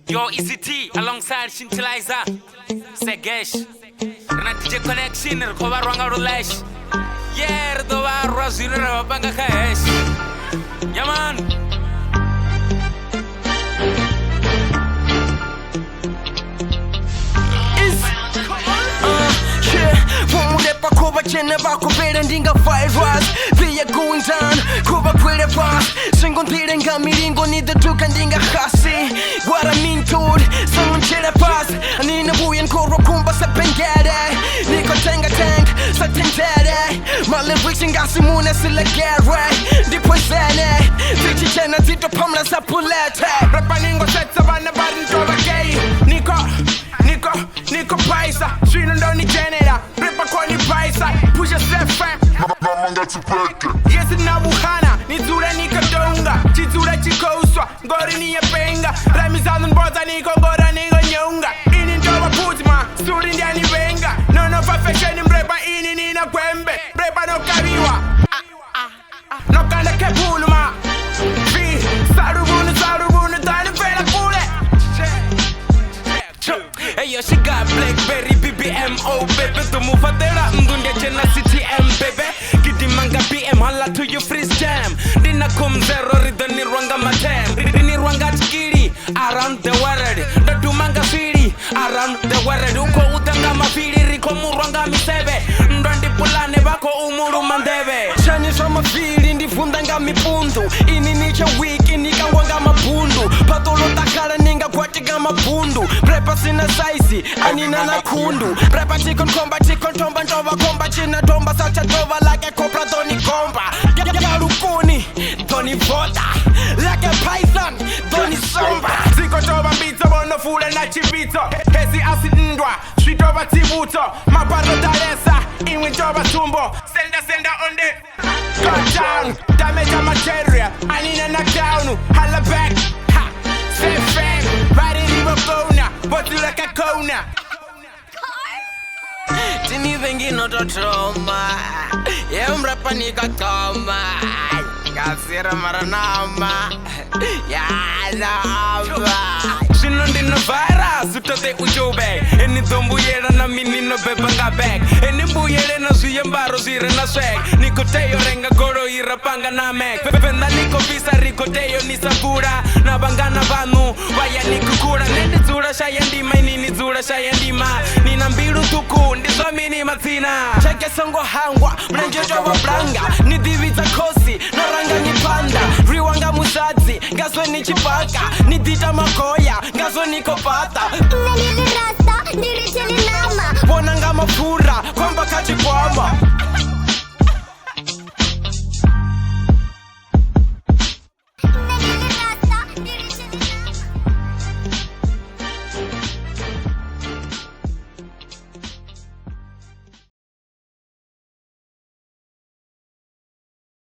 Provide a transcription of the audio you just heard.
Yo, ECT alongside Shintilizer, Segesh, Rana DJ Connection, Recover Ranga Rulash. Yeah, Redova Rosina Banga Cash. Yeah, man. Kuba chene bako bere ndinga virus Via going down, kuba kwele fast Singon tire nga miringo nida tuka ndinga khasi What I mean dude, sangon chile fast Anina buyen kuro kumba sa pengere Niko tenga tank, sa tendere My lyrics nga simune sila gere Di poisene, tichi chena tito pamla sa pulete Rapa ningo set sa bana barin toba gay Niko paisa, shino ndo ni genera Ripa kwa ni paisa, push yourself fam Manga tupeke Yesi na buhana, nizura nikadonga Chizura chikoswa, ngori ni ya penga Rami zandun boza niko ngora niko nyonga Ini ndoba putima, suri ndiani venga No perfection mrepa ini nina kwembe Mrepa no kabiwa No kanda kepuluma Vi, sarubunu tani vela kule Hey yo, she got Blackberry BBMO, baby. To move a dera, mdundia jena CTM, baby. Kidi manga BM, hala to your freeze jam. Dina kum zero, ridani rwanga matem. Ridani rwanga chikiri, around the world. Datu manga firi, around the world. Uko utanga mafiri, riko murwanga misebe. Ndandi pulane bako umuru mandebe. Shani sama firi, ndifundanga mipundu. Ini nicha wiki, nika wanga mabundu. Patolo takala ninga kwatiga mabundu. Prepa sina saizi, anina na kundu. Prepa chikon komba, chikon tomba, ntoba komba. China tomba, sacha tova, like kopra doni komba. Garukuni, doni vota. Like a python, doni somba. Ziko toba mbito, bono fule na chivito. Hezi asidindwa, street over tibuto. Maparo daresa, inwi toba tumbo. Senda onde. Cut down, damage on material. Anina knockdown, holla back. Ha, same fame, right in the bona. But you like a corner. Tini vengi no to trauma. Rapa nika koma. Kasira maranama. Ya nama. Shinondi no virus, utote ujobe. Eni tombu yera na mini no bebanga back. Eni mbuyere na zuyembaro zire na swag. Niko teyo renga goro irapanga na mek. Pependa niko visa riko teyo ni sabura. Na bangana vanu, vaya nikukura. Nende zura shayandima, nini zura shayandima. Nina mbiru tuku, ndizo mini matina. Cheke songo hangwa, mlenje jowa blanga. Ni divita kosi, no ranga ni panda. Riwanga musazi, gaswe ni chipaka. Ni dita makoya, gaswe ni kopata. Nalili rasta, nilichili nama. Bonanga mafura, kwamba kachi kwamba.